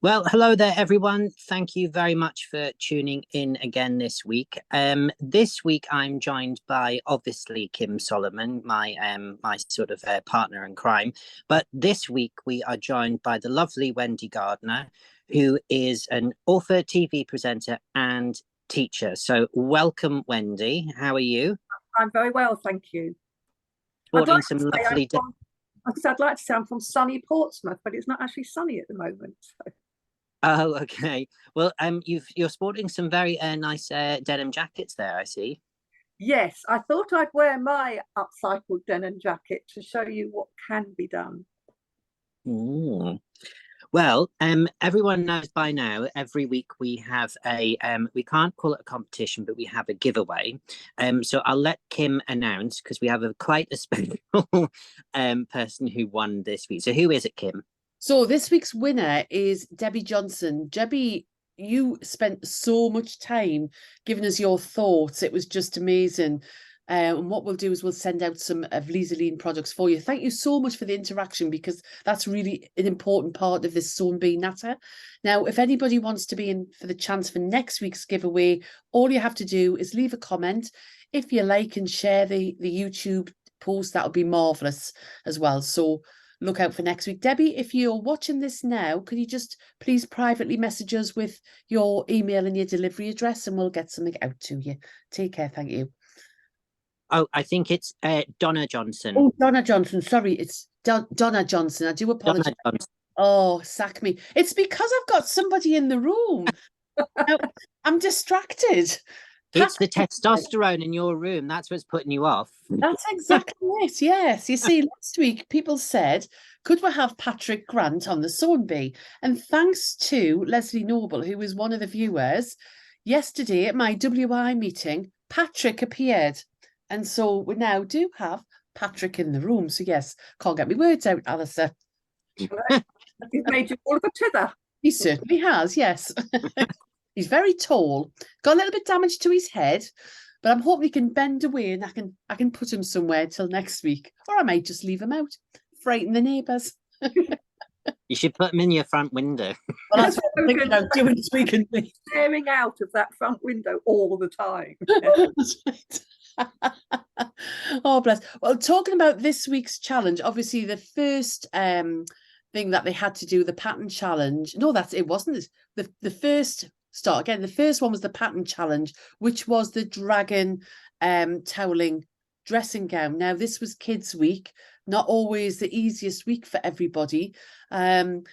Well, hello there, everyone. Thank you very much for tuning in again this week. This week I'm joined by obviously Kim Suleman, my sort of partner in crime. But this week we are joined by the lovely Wendy Gardiner, who is an author, TV presenter, and teacher. So welcome, Wendy. How are you? I'm very well, thank you. Sporting some lovely. I'd like to say I'm from sunny Portsmouth, but it's not actually sunny at the moment. So. Oh, okay. Well, you're sporting some very nice denim jackets there, I see. Yes, I thought I'd wear my upcycled denim jacket to show you what can be done. Well, everyone knows by now, every week we have a, we can't call it a competition, but we have a giveaway. So I'll let Kim announce, because we have quite a special person who won this week. So who is it, Kim? So this week's winner is Debbie Johnson. Debbie, you spent so much time giving us your thoughts. It was just amazing. And what we'll do is we'll send out some of Lisaline products for you. Thank you so much for the interaction, because that's really an important part of this Sewing Bee Natter. Now, if anybody wants to be in for the chance for next week's giveaway, all you have to do is leave a comment. If you like and share the YouTube post, that would be marvellous as well. So look out for next week. Debbie, if you're watching this now, could you just please privately message us with your email and your delivery address, and we'll get something out to you. Take care. Thank you. Oh, I think it's Donna Johnson. Oh, Donna Johnson. Sorry, it's Donna Johnson. I do apologize. Oh, sack me. It's because I've got somebody in the room. I'm distracted. It's the testosterone in your room. That's what's putting you off. That's exactly it. Yes. You see, last week people said, could we have Patrick Grant on the Sewing Bee? And thanks to Leslie Noble, who was one of the viewers, yesterday at my WI meeting, Patrick appeared. And so we now do have Patrick in the room. So yes, can't get my words out, Alistair. He's made you all of a tither. He certainly has, yes. He's very tall, got a little bit damage to his head, but I'm hoping he can bend away and I can put him somewhere till next week. Or I might just leave him out, frighten the neighbours. You should put him in your front window. Well, that's what I'm thinking of doing this weekend. Staring out of that front window all the time. That's right. Oh, bless. Well, talking about this week's challenge, obviously the first thing that they had to do, the pattern challenge. No, it wasn't. The first... Start again. The first one was the pattern challenge, which was the dragon toweling dressing gown. Now, this was Kids Week, not always the easiest week for everybody. And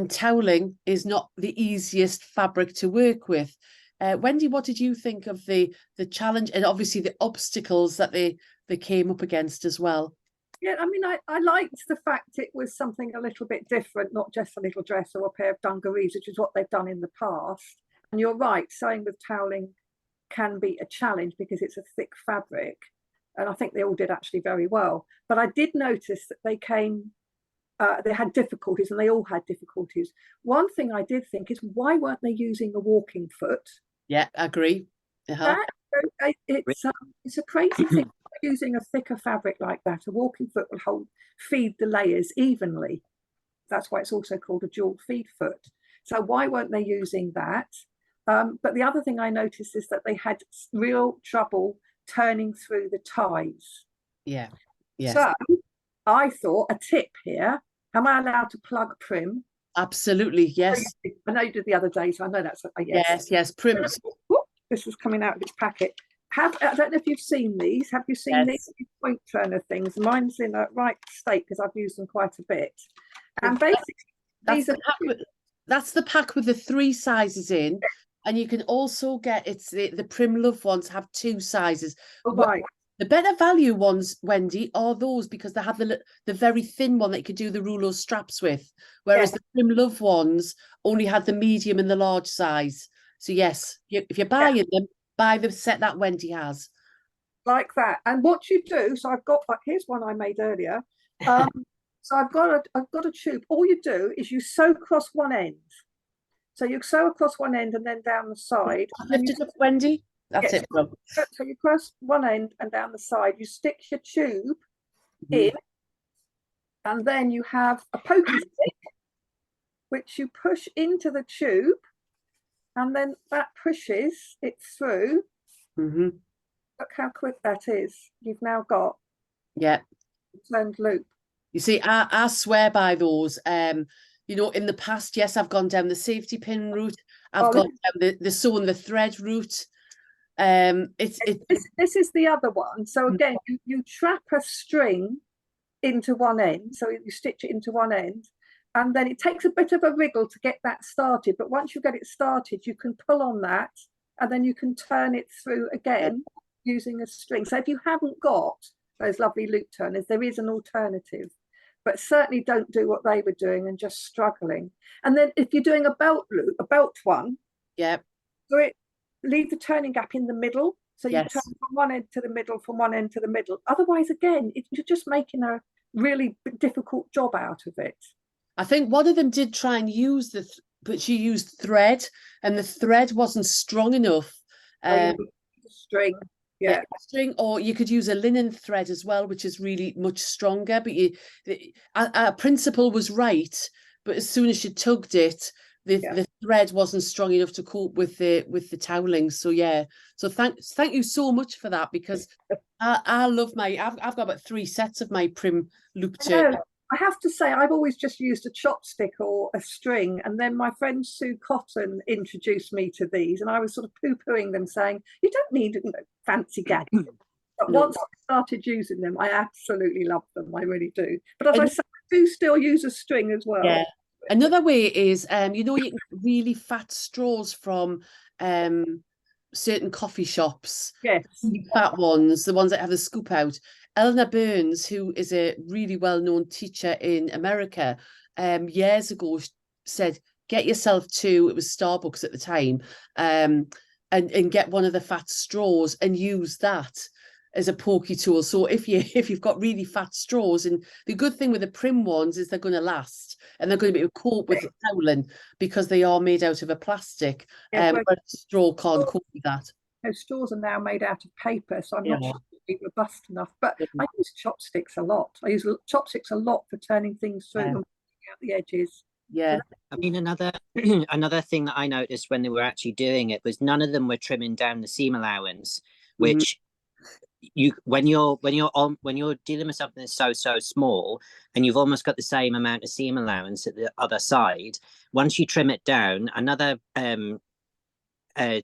toweling is not the easiest fabric to work with. Wendy, what did you think of the challenge and obviously the obstacles that they came up against as well? Yeah, I mean, I liked the fact it was something a little bit different, not just a little dress or a pair of dungarees, which is what they've done in the past. And you're right, sewing with toweling can be a challenge because it's a thick fabric. And I think they all did actually very well. But I did notice that they had difficulties, and they all had difficulties. One thing I did think is, why weren't they using a walking foot? Yeah, I agree. It's a crazy thing. Using a thicker fabric like that, a walking foot will feed the layers evenly. That's why it's also called a dual feed foot. So why weren't they using that? But the other thing I noticed is that they had real trouble turning through the ties. Yeah. Yes. So I thought, a tip here, am I allowed to plug Prim? Absolutely, yes. I know you did the other day, so I know that's a yes. Yes, Prim. This is coming out of its packet. I don't know if you've seen these. Have you seen these point turner things? Mine's in a right state because I've used them quite a bit. And basically, that's the pack with the 3 sizes in. And you can also get, it's the Prim Love ones have 2 sizes. Oh, right. The better value ones, Wendy, are those because they have the very thin one that you could do the rouleau straps with. Whereas the Prim Love ones only had the medium and the large size. So yes, if you're buying them, buy the set that Wendy has. Like that. And what you do, so I've got, here's one I made earlier. So I've got a tube. All you do is you sew across one end. So you sew across one end and then down the side. Lift it up, Wendy. That's it. So you cross one end and down the side. You stick your tube in, and then you have a pokey stick which you push into the tube, and then that pushes it through. Mm-hmm. Look how quick that is. You've now got Yeah. turned loop. You see, I swear by those. You know, in the past, yes, I've gone down the safety pin route. I've gone down the sewing the thread route. This is the other one. So again, you trap a string into one end, so you stitch it into one end, and then it takes a bit of a wriggle to get that started. But once you get it started, you can pull on that, and then you can turn it through again using a string. So if you haven't got those lovely loop turners, there is an alternative. But certainly don't do what they were doing and just struggling. And then if you're doing a belt loop, a belt one, leave the turning gap in the middle. So you turn from one end to the middle, from one end to the middle. Otherwise, again, you're just making a really difficult job out of it. I think one of them did try and use but she used thread, and the thread wasn't strong enough. String. Yeah, string, or you could use a linen thread as well, which is really much stronger. But our principle was right, but as soon as she tugged it, the thread wasn't strong enough to cope with the toweling. So so thank you so much for that, because I love I've got about 3 sets of my prim loop turner. I have to say, I've always just used a chopstick or a string, and then my friend Sue Cotton introduced me to these, and I was sort of poo-pooing them, saying, you don't need fancy gadgets. But once I started using them, I absolutely love them. I really do. But as I say, I do still use a string as well. Yeah. Another way is, you know, you can get really fat straws from certain coffee shops. Yes. Fat ones, the ones that have the scoop out. Eleanor Burns, who is a really well-known teacher in America, years ago said, get yourself it was Starbucks at the time, and get one of the fat straws and use that as a pokey tool. So if you've got really fat straws, and the good thing with the prim ones is they're going to last, and they're going to be able to cope with the toweling because they are made out of a plastic. But straw can't cope with that. Those straws are now made out of paper, so I'm not sure they're robust enough. But I use chopsticks a lot. I use chopsticks a lot for turning things through and out the edges. Yeah. I mean, another thing that I noticed when they were actually doing it was none of them were trimming down the seam allowance, which when you're dealing with something that's so small and you've almost got the same amount of seam allowance at the other side, once you trim it down, another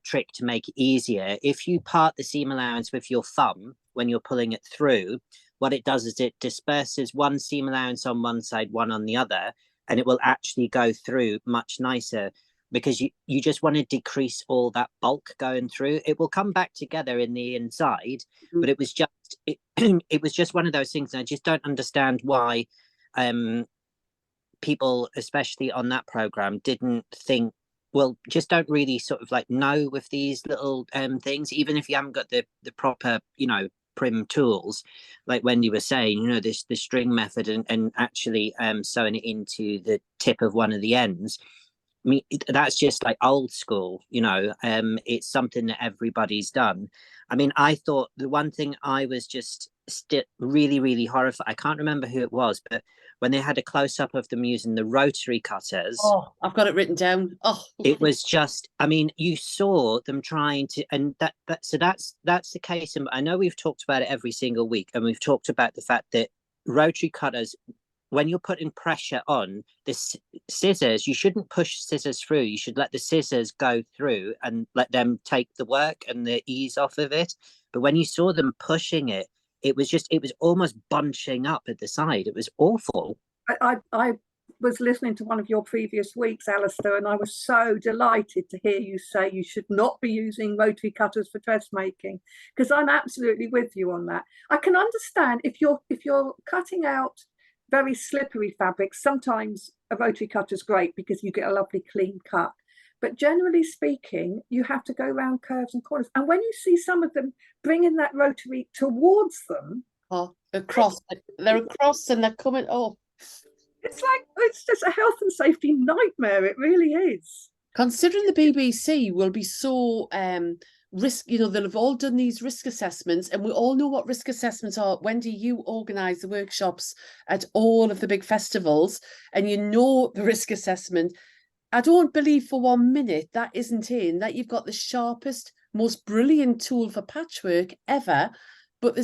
trick to make it easier, if you part the seam allowance with your thumb when you're pulling it through, what it does is it disperses one seam allowance on one side, one on the other, and it will actually go through much nicer, because you just want to decrease all that bulk going through. It will come back together in the inside, but it was just one of those things, and I just don't understand why people, especially on that program, didn't think, well, just don't really sort of like know with these little things, even if you haven't got the proper, you know, prim tools, like Wendy was saying, you know, the string method and actually sewing it into the tip of one of the ends. I mean, that's just like old school, you know. It's something that everybody's done. I mean, I thought the one thing I was just really, really horrified, I can't remember who it was, but when they had a close-up of them using the rotary cutters. Oh, I've got it written down. Oh, it was just, I mean, you saw them trying to, and so that's the case. And I know we've talked about it every single week, and we've talked about the fact that rotary cutters, when you're putting pressure on the scissors, you shouldn't push scissors through. You should let the scissors go through and let them take the work and the ease off of it. But when you saw them pushing it, it was almost bunching up at the side. It was awful. I was listening to one of your previous weeks, Alistair, and I was so delighted to hear you say you should not be using rotary cutters for dressmaking, because I'm absolutely with you on that. I can understand if you're cutting out very slippery fabrics, sometimes a rotary cutter is great because you get a lovely clean cut. But generally speaking, you have to go around curves and corners. And when you see some of them bringing that rotary towards them, they're across and they're coming. Oh, it's just a health and safety nightmare. It really is. Considering the BBC will be so risk, they'll have all done these risk assessments, and we all know what risk assessments are. Wendy, you organise the workshops at all of the big festivals, and you know the risk assessment. I don't believe for 1 minute that isn't in, that you've got the sharpest, most brilliant tool for patchwork ever, but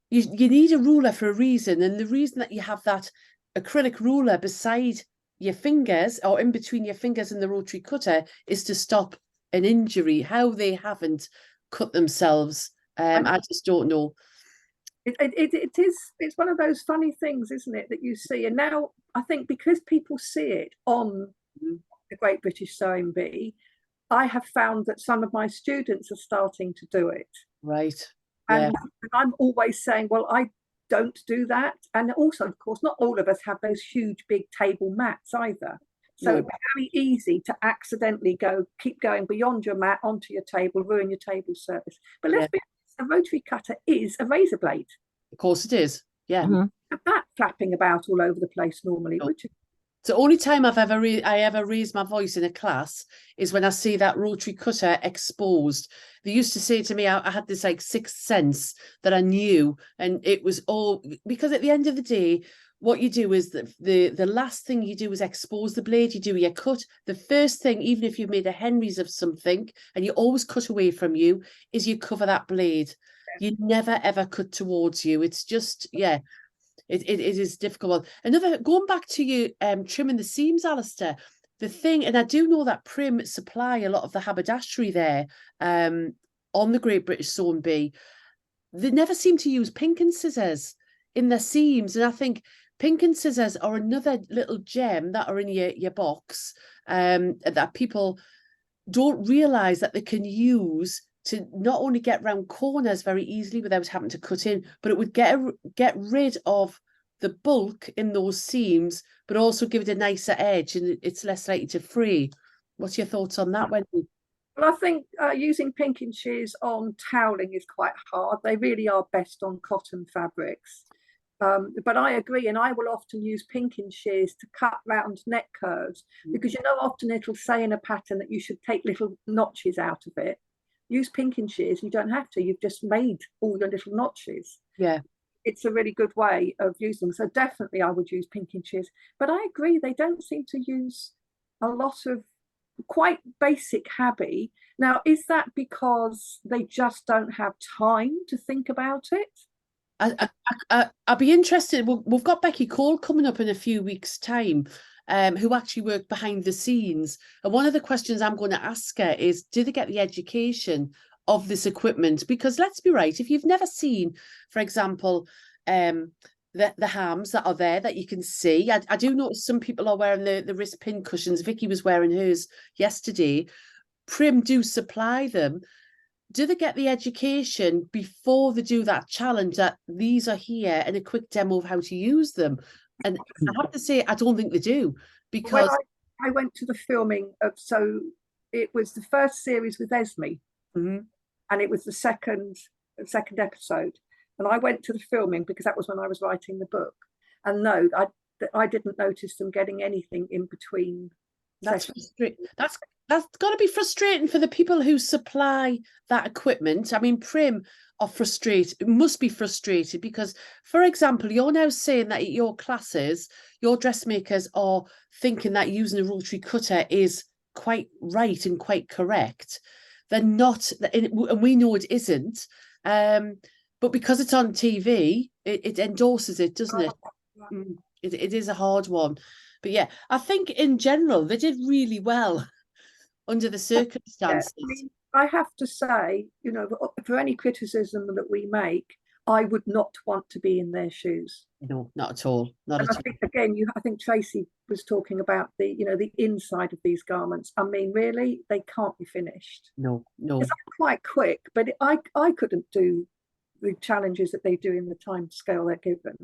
you need a ruler for a reason, and the reason that you have that acrylic ruler beside your fingers, or in between your fingers and the rotary cutter, is to stop an injury. How they haven't cut themselves, I just don't know. It's one of those funny things, isn't it, that you see. And now I think because people see it on the Great British Sewing Bee, I have found that some of my students are starting to do it. Right. And I'm always saying, well, I don't do that. And also, of course, not all of us have those huge, big table mats either. So it's very easy to accidentally keep going beyond your mat onto your table, ruin your table surface. But let's be honest, a rotary cutter is a razor blade. Of course it is. Yeah. That flapping about all over the place normally, would you? The only time I ever raised my voice in a class is when I see that rotary cutter exposed. They used to say to me, I had this like sixth sense that I knew, and it was all because at the end of the day, what you do is the last thing you do is expose the blade. You do your cut. The first thing, even if you've made a Henry's of something and you always cut away from you, is you cover that blade. You never ever cut towards you. It's just, it is difficult. Going back to you trimming the seams, Alistair, the thing, and I do know that Prim supply a lot of the haberdashery there on the Great British Sewing Bee. They never seem to use pink and scissors in their seams, and I think pink and scissors are another little gem that are in your box that people don't realise that they can use to not only get round corners very easily without having to cut in, but it would get rid of the bulk in those seams, but also give it a nicer edge, and it's less likely to fray. What's your thoughts on that, Wendy? Well, I think using pinking shears on toweling is quite hard. They really are best on cotton fabrics. But I agree, and I will often use pinking shears to cut round neck curves, because often it'll say in a pattern that you should take little notches out of it. Use pinking shears, you don't have to. You've just made all your little notches. Yeah. It's a really good way of using. So definitely I would use pinking shears. But I agree, they don't seem to use a lot of quite basic habby. Now, is that because they just don't have time to think about it? I'd be interested. We've got Becky Cole coming up in a few weeks' time, who actually worked behind the scenes. And one of the questions I'm going to ask her is, do they get the education of this equipment? Because let's be right, if you've never seen, for example, the hams that are there that you can see, I do notice some people are wearing the wrist pin cushions. Vicky was wearing hers yesterday. Prim do supply them. Do they get the education before they do that challenge that these are here and a quick demo of how to use them? And I have to say, I don't think they do, because I went to the filming of, so it was the first series with Esme, and it was the second episode, and I went to the filming because that was when I was writing the book, and no, I didn't notice them getting anything in between. That's got to be frustrating for the people who supply that equipment. I mean, Prim are frustrated. It must be frustrated because, for example, you're now saying that at your classes, your dressmakers are thinking that using a rotary cutter is quite right and quite correct. They're not, and we know it isn't. But because it's on TV, it endorses it, doesn't it? It is a hard one. But yeah, I think in general, they did really well under the circumstances. Yeah, I mean, I have to say, for any criticism that we make, I would not want to be in their shoes. No, not at all. Not at all. I think again, I think Tracey was talking about the inside of these garments. I mean, really, they can't be finished. No. It's quite quick, but I couldn't do the challenges that they do in the time scale they're given,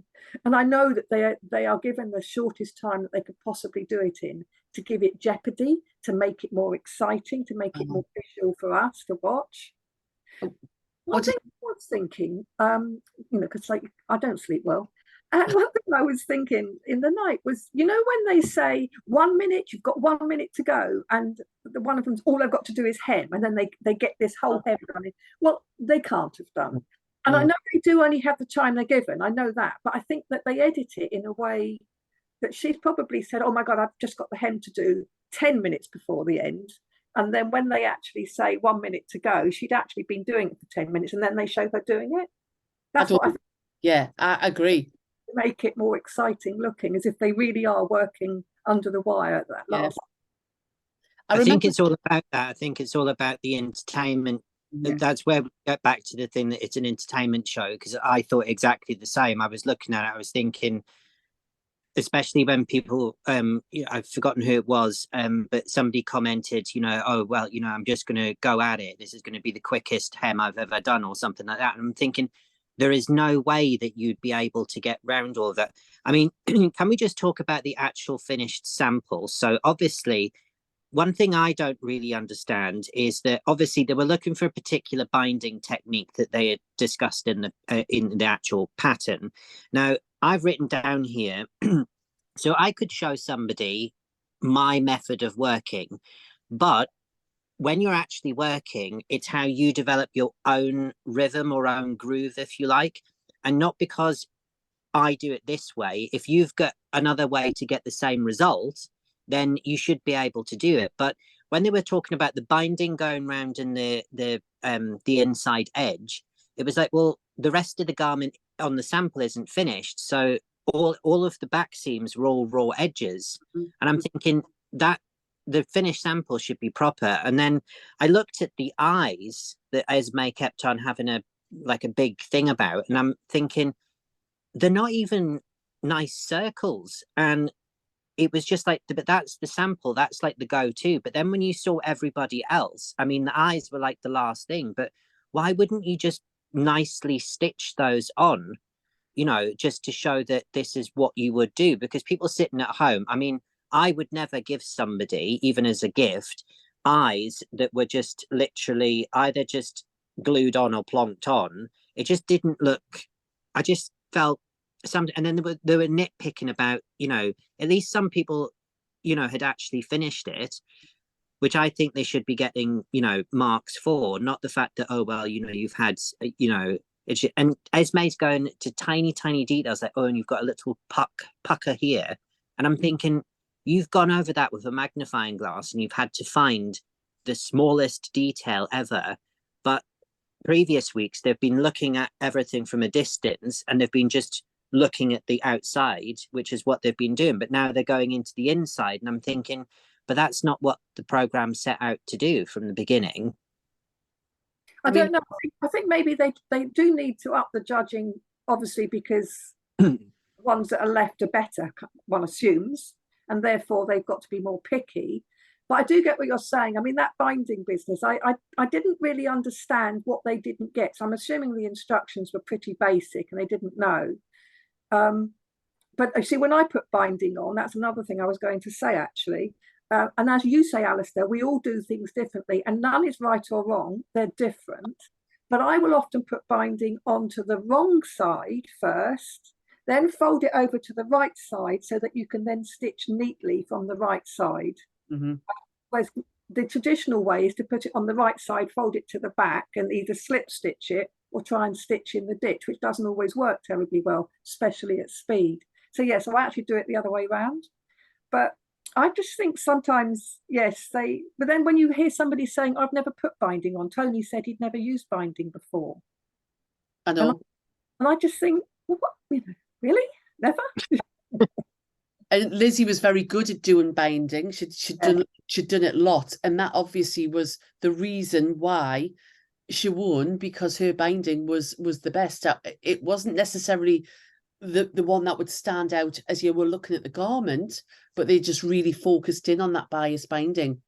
and I know that they are given the shortest time that they could possibly do it in, to give it jeopardy, to make it more exciting, to make it more visual for us to watch. One thing I was thinking, because I don't sleep well, And one thing I was thinking in the night was, you know, when they say 1 minute, you've got 1 minute to go, and one of them's all I've got to do is hem, and then they get this whole hem done. Well, they can't have done. And I know they do only have the time they're given. I know that, but I think that they edit it in a way that she's probably said, "Oh my God, I've just got the hem to do 10 minutes before the end." And then when they actually say 1 minute to go, she'd actually been doing it for 10 minutes, and then they show her doing it. That's what I think. Yeah, I agree. Make it more exciting looking, as if they really are working under the wire at that last. I think it's all about that. I think it's all about the entertainment. Yeah. That's where we get back to the thing that it's an entertainment show, because I thought exactly the same. I was looking at it, I was thinking, especially when people, I've forgotten who it was, but somebody commented, oh, well, I'm just going to go at it. This is going to be the quickest hem I've ever done, or something like that. And I'm thinking, there is no way that you'd be able to get round all of that. I mean, can we just talk about the actual finished sample? So obviously, one thing I don't really understand is that obviously they were looking for a particular binding technique that they had discussed in the actual pattern. Now, I've written down here, so I could show somebody my method of working, but when you're actually working, it's how you develop your own rhythm or own groove, if you like, and not because I do it this way. If you've got another way to get the same result, then you should be able to do it. But when they were talking about the binding going round in the inside edge, it was like, well, the rest of the garment on the sample isn't finished, so all of the back seams were all raw edges. And I'm thinking that the finished sample should be proper. And then I looked at the eyes that Esme kept on having a big thing about, and I'm thinking they're not even nice circles. And it was just like, but that's the sample, that's like the go-to. But then when you saw everybody else, I mean, the eyes were like the last thing, but why wouldn't you just nicely stitch those on, just to show that this is what you would do? Because people sitting at home, I mean, I would never give somebody, even as a gift, eyes that were just literally either just glued on or plonked on. It just didn't look, I just felt some, and then they were nitpicking about, at least some people, had actually finished it, which I think they should be getting, marks for, not the fact that, oh, well, you've had, it should, and Esme's going to tiny, tiny details like, oh, and you've got a little pucker here. And I'm thinking, you've gone over that with a magnifying glass and you've had to find the smallest detail ever. But previous weeks, they've been looking at everything from a distance, and they've been just looking at the outside, which is what they've been doing. But now they're going into the inside, and I'm thinking, but that's not what the program set out to do from the beginning. I don't know. I think maybe they do need to up the judging, obviously, because ones that are left are better, one assumes, and therefore they've got to be more picky. But I do get what you're saying. I mean, that binding business, I didn't really understand what they didn't get. So I'm assuming the instructions were pretty basic and they didn't know. But you see, when I put binding on, that's another thing I was going to say, actually. And as you say, Alistair, we all do things differently, and none is right or wrong. They're different. But I will often put binding onto the wrong side first, then fold it over to the right side so that you can then stitch neatly from the right side. Whereas the traditional way is to put it on the right side, fold it to the back, and either slip stitch it or try and stitch in the ditch, which doesn't always work terribly well, especially at speed. So yes, I actually do it the other way around. But I just think sometimes, yes, but then when you hear somebody saying, I've never put binding on, Tony said he'd never used binding before. I know. And I just think, well, what, really? Never? And Lizzie was very good at doing binding. She'd done it a lot, and that obviously was the reason why she won, because her binding was the best. It wasn't necessarily the one that would stand out as you were looking at the garment, but they just really focused in on that bias binding.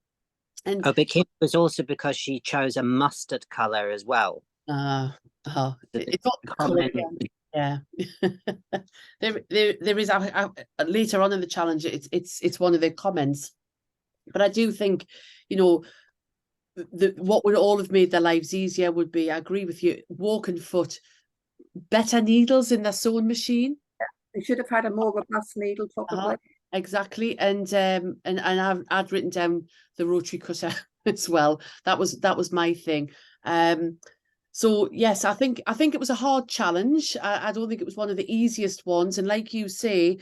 And but it was also because she chose a mustard color as well. It's not colour. Yeah. there is later on in the challenge, it's one of the comments, but I do think, what would all have made their lives easier would be, I agree with you, walking foot, better needles in their sewing machine. Yeah, They should have had a more robust needle, probably. Exactly, and I'd written down the rotary cutter as well. That was my thing. So yes, I think it was a hard challenge. I don't think it was one of the easiest ones. And like you say,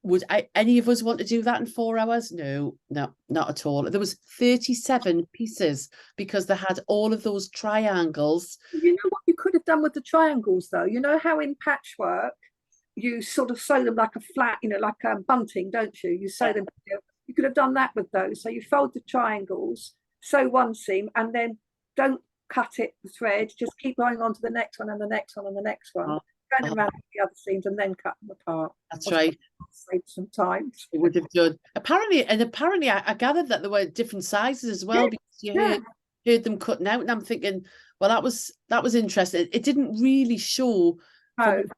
would any of us want to do that in 4 hours? No, not at all. There was 37 pieces because they had all of those triangles. You know what you could have done with the triangles, though? You know how in patchwork you sort of sew them like a flat, like bunting, don't you? You sew them. You could have done that with those. So you fold the triangles, sew one seam, and then don't cut it, the thread. Just keep going on to the next one and the next one and the next one. Going around the other seams and then cut them apart. That's right. Save some time. It would have done. Apparently, I gathered that there were different sizes as well, because you heard them cutting out, and I'm thinking, well, that was interesting. It didn't really show.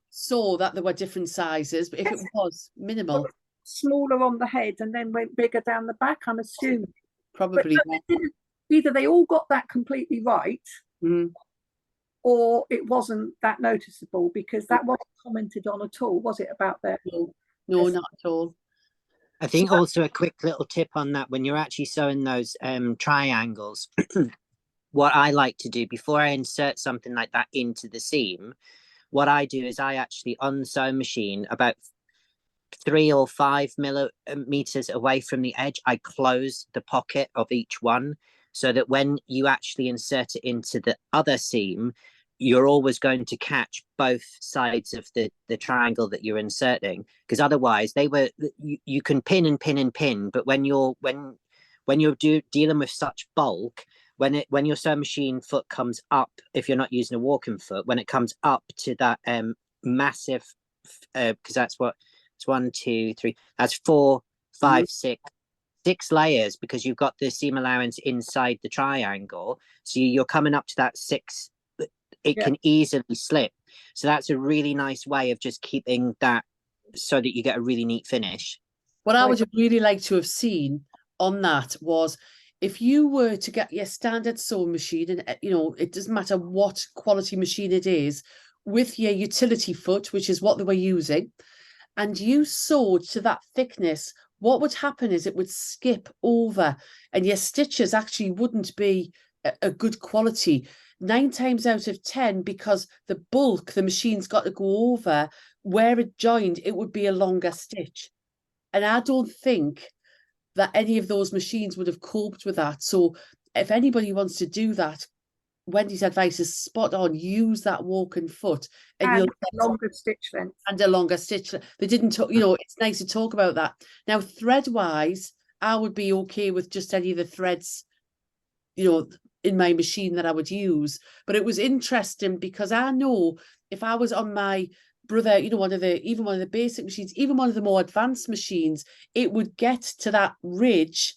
Saw that there were different sizes, but if it was minimal, smaller on the head and then went bigger down the back, I'm assuming. Probably. Either they all got that completely right, or it wasn't that noticeable, because that wasn't commented on at all, was it, about their? No, not at all. I think also a quick little tip on that, when you're actually sewing those triangles, what I like to do before I insert something like that into the seam, what I do is I actually on the sewing machine about 3 or 5 millimeters away from the edge, I close the pocket of each one, so that when you actually insert it into the other seam, you're always going to catch both sides of the triangle that you're inserting, because otherwise you can pin and pin and pin, but when you're dealing with such bulk, when your sewing machine foot comes up, if you're not using a walking foot, when it comes up to that massive, because that's what it's 1, 2, 3, that's 4, 5, 6 layers, because you've got the seam allowance inside the triangle, so you're coming up to that 6. It can easily slip, so that's a really nice way of just keeping that so that you get a really neat finish. What I would have really liked to have seen on that was, if you were to get your standard sewing machine, and it doesn't matter what quality machine it is, with your utility foot, which is what they were using, and you sewed to that thickness, what would happen is it would skip over, and your stitches actually wouldn't be a good quality 9 times out of 10, because the bulk the machine's got to go over, where it joined, it would be a longer stitch, and I don't think that any of those machines would have coped with that. So if anybody wants to do that, Wendy's advice is spot on. Use that walking foot, and you'll get a longer stitch length. And a longer stitch length. They didn't talk, it's nice to talk about that. Now, thread wise, I would be okay with just any of the threads, in my machine that I would use. But it was interesting, because I know if I was on my brother, one of the basic machines, even one of the more advanced machines, it would get to that ridge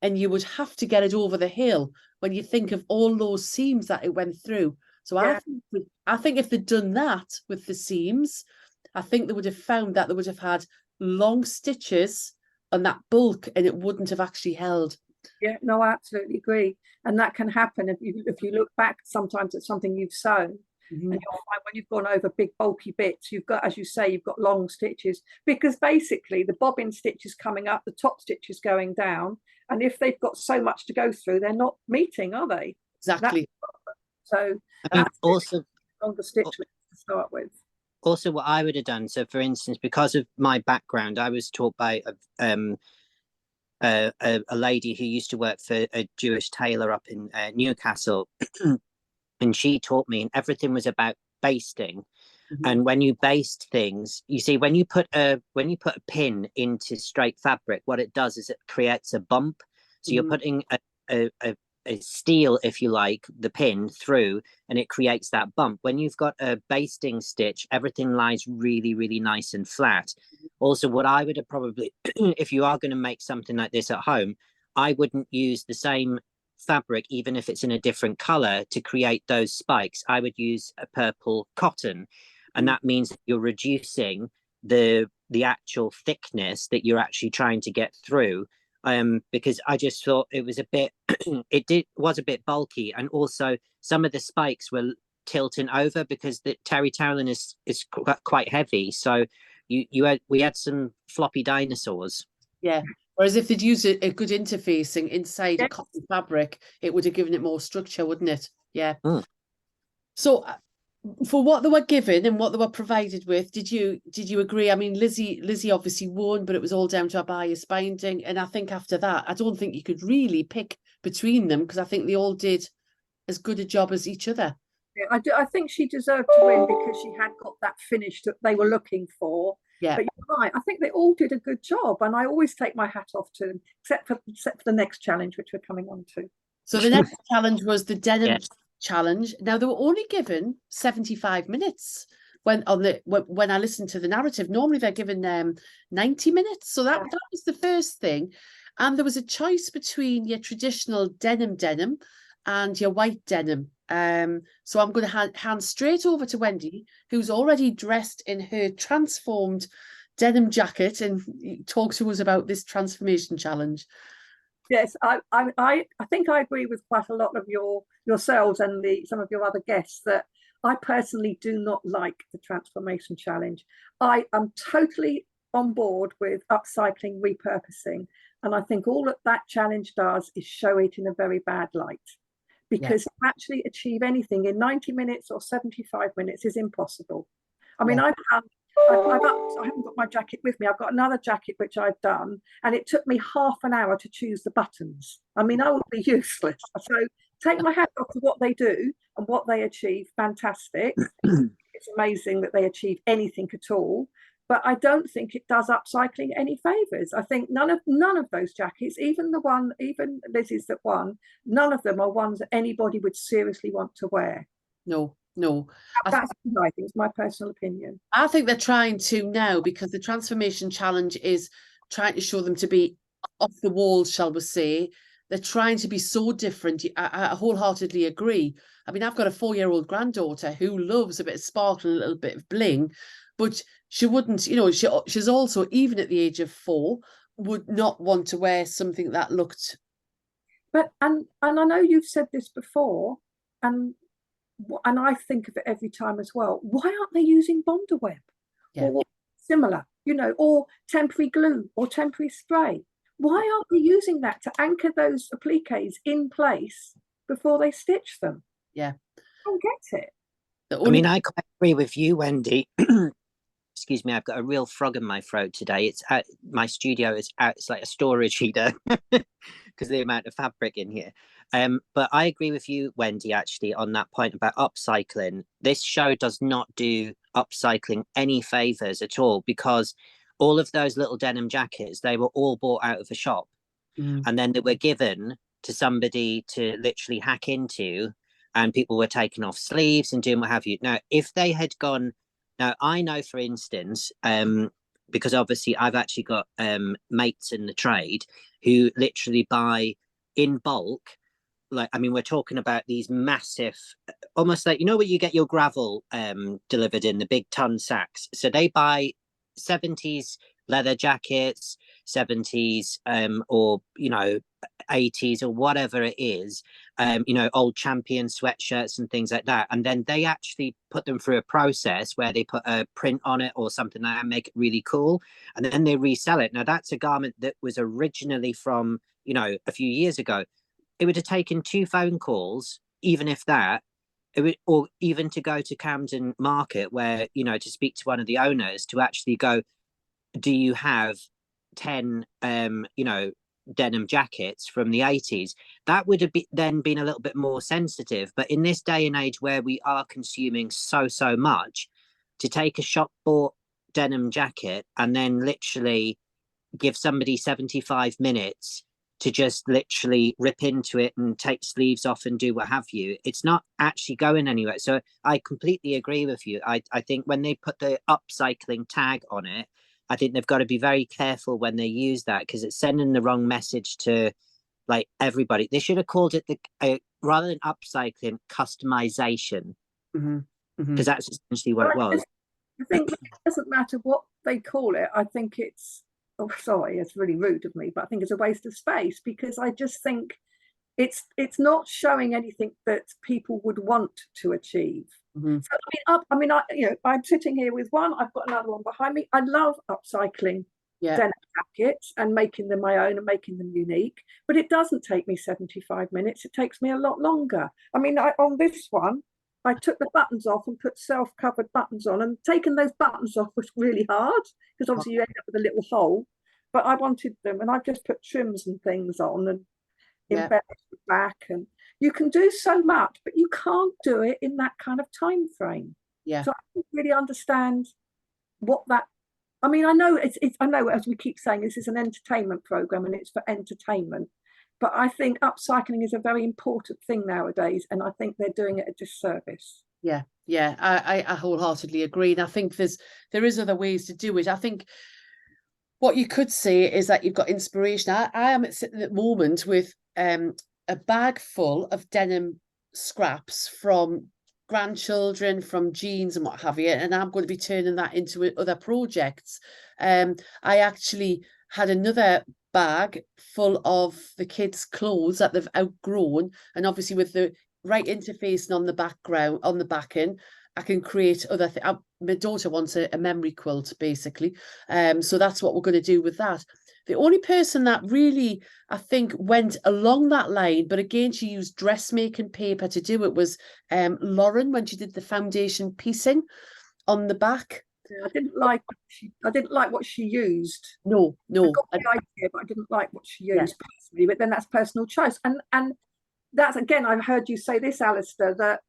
and you would have to get it over the hill when you think of all those seams that it went through. So I think if they'd done that with the seams, I think they would have found that they would have had long stitches on that bulk, and it wouldn't have actually held. Yeah, no, I absolutely agree. And that can happen if you look back sometimes at something you've sewn. And you'll find when you've gone over big bulky bits, you've got, as you say, you've got long stitches, because basically the bobbin stitch is coming up, the top stitch is going down, and if they've got so much to go through, they're not meeting, are they? Exactly. So also longer stitch to start with. Also, what I would have done, so for instance, because of my background, I was taught by a lady who used to work for a Jewish tailor up in Newcastle. And she taught me, and everything was about basting. And when you baste things, you see, when you put a pin into straight fabric, what it does is it creates a bump. So you're putting a steel, if you like, the pin through, and it creates that bump. When you've got a basting stitch, everything lies really, really nice and flat. Also, what I would have probably, if you are going to make something like this at home, I wouldn't use the same fabric, even if it's in a different color, to create those spikes. I would use a purple cotton, and that means that you're reducing the actual thickness that you're actually trying to get through. Because I just thought it was a bit was a bit bulky, and also some of the spikes were tilting over because the terry toweling is quite heavy, so we had some floppy dinosaurs. Yeah. Whereas if they'd used a good interfacing inside Yeah. a cotton fabric, it would have given it more structure, wouldn't it? Yeah. Mm. So for what they were given and what they were provided with, did you agree? I mean, Lizzie obviously won, but it was all down to her bias binding. And I think after that, I don't think you could really pick between them, because I think they all did as good a job as each other. Yeah, I think she deserved to win because she had got that finish that they were looking for. Yeah. But you're right, I think they all did a good job, and I always take my hat off to them, except for the next challenge, which we're coming on to. So the next challenge was the denim challenge. Now they were only given 75 minutes when I listened to the narrative. Normally they're given 90 minutes. So that was the first thing. And there was a choice between your traditional denim and your white denim. So I'm going to hand straight over to Wendy, who's already dressed in her transformed denim jacket, and talk to us about this transformation challenge. Yes, I think I agree with quite a lot of yourselves and some of your other guests that I personally do not like the transformation challenge. I am totally on board with upcycling, repurposing, and I think all that challenge does is show it in a very bad light. Because to actually achieve anything in 90 minutes or 75 minutes is impossible. I mean, I haven't got my jacket with me. I've got another jacket which I've done, and it took me half an hour to choose the buttons. I mean, I would be useless. So take my hat off to what they do and what they achieve. Fantastic. It's amazing that they achieve anything at all. But I don't think it does upcycling any favours. I think none of those jackets, even Lizzie's that won, none of them are ones that anybody would seriously want to wear. No. That's what I think, is my personal opinion. I think they're trying to now, because the transformation challenge is trying to show them to be off the wall, shall we say. They're trying to be so different. I wholeheartedly agree. I mean, I've got a 4-year-old granddaughter who loves a bit of sparkle and a little bit of bling, but she wouldn't, she's also, even at the age of 4, would not want to wear something that looked. But and I know you've said this before, and I think of it every time as well. Why aren't they using Bondaweb or similar, or temporary glue or temporary spray? Why aren't they using that to anchor those appliques in place before they stitch them? Yeah, I don't get it. I mean, I quite agree with you, Wendy. Excuse me, I've got a real frog in my throat today. It's out, my studio is out. It's like a storage heater because the amount of fabric in here. But I agree with you, Wendy, actually, on that point about upcycling. This show does not do upcycling any favours at all, because all of those little denim jackets, they were all bought out of a shop. And then they were given to somebody to literally hack into, and people were taking off sleeves and doing what have you. Now, if they had gone... Now, I know, for instance, because obviously I've actually got mates in the trade who literally buy in bulk. Like, I mean, we're talking about these massive, almost like, where you get your gravel delivered in the big ton sacks. So they buy 70s leather jackets, 70s or 80s or whatever it is, old Champion sweatshirts and things like that, and then they actually put them through a process where they put a print on it or something like that and make it really cool, and then they resell it. Now, that's a garment that was originally from a few years ago. It would have taken 2 phone calls, even if that, or even to go to Camden Market, where to speak to one of the owners to actually go, do you have 10 denim jackets from the 80s? That would have then been a little bit more sensitive. But in this day and age where we are consuming so much, to take a shop bought denim jacket and then literally give somebody 75 minutes to just literally rip into it and take sleeves off and do what have you, it's not actually going anywhere. So I completely agree with you. I think when they put the upcycling tag on it, I think they've got to be very careful when they use that, because it's sending the wrong message to like everybody. They should have called it rather than upcycling, customization, because that's essentially what it was. I think it doesn't matter what they call it. I think it's, sorry, it's really rude of me, but I think it's a waste of space, because I just think it's not showing anything that people would want to achieve. I'm sitting here with one. I've got another one behind me. I love upcycling denim jackets and making them my own and making them unique. But it doesn't take me 75 minutes. It takes me a lot longer. I mean, on this one, I took the buttons off and put self-covered buttons on, and taking those buttons off was really hard because obviously you end up with a little hole. But I wanted them, and I've just put trims and things on and embellished the back. And you can do so much, but you can't do it in that kind of time frame. Yeah. So I don't really understand what that. I mean, I know I know, as we keep saying, this is an entertainment program and it's for entertainment. But I think upcycling is a very important thing nowadays, and I think they're doing it a disservice. Yeah, I wholeheartedly agree. And I think there is other ways to do it. I think what you could say is that you've got inspiration. I am sitting at the moment with a bag full of denim scraps from grandchildren, from jeans and what have you, and I'm going to be turning that into other projects. I actually had another bag full of the kids' clothes that they've outgrown, and obviously with the right interfacing on the background, on the backing, I can create other things. My daughter wants a memory quilt, basically, so that's what we're going to do with that. The only person that really, I think, went along that line, but again, she used dressmaking paper to do it, was Lauren, when she did the foundation piecing on the back. I didn't like what she used. No. I got the idea, but I didn't like what she used personally. But then that's personal choice, and that's, again, I've heard you say this, Alistair, that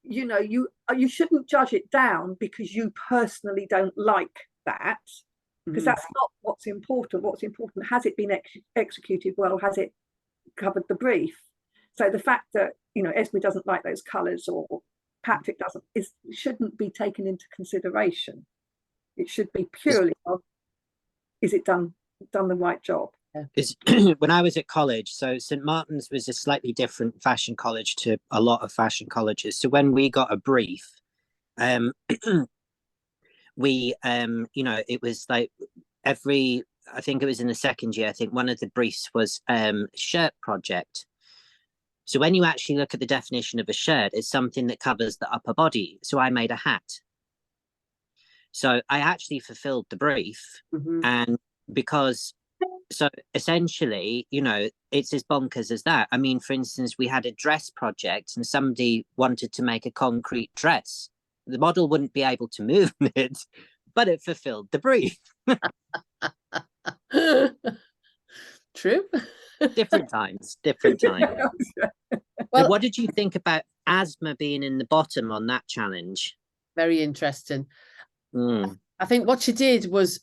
you shouldn't judge it down because you personally don't like that, because that's not what's important. What's important, has it been executed well? Has it covered the brief? So the fact that Esme doesn't like those colours, or Patrick doesn't, shouldn't be taken into consideration. It should be purely of, is it done the right job? When I was at college, so St Martin's was a slightly different fashion college to a lot of fashion colleges. So when we got a brief, we it was like I think it was in the second year, I think one of the briefs was shirt project. So when you actually look at the definition of a shirt, it's something that covers the upper body. So I made a hat. So I actually fulfilled the brief, and so essentially, it's as bonkers as that. I mean, for instance, we had a dress project and somebody wanted to make a concrete dress. The model wouldn't be able to move it, but it fulfilled the brief. True. Different times. Well, what did you think about Asma being in the bottom on that challenge? Very interesting. I think what she did was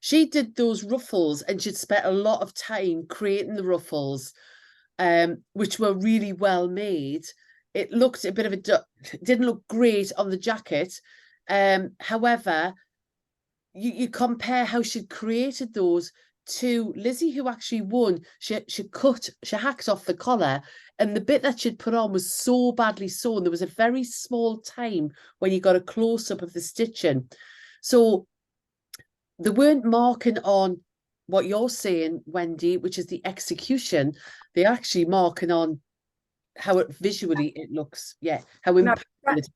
she did those ruffles, and she'd spent a lot of time creating the ruffles, which were really well made. It looked a bit of didn't look great on the jacket. However, you compare how she created those to Lizzie, who actually won. She hacked off the collar, and the bit that she'd put on was so badly sewn. There was a very small time when you got a close-up of the stitching. So they weren't marking on what you're saying, Wendy, which is the execution. They're actually marking on how visually it looks. Yeah, how it's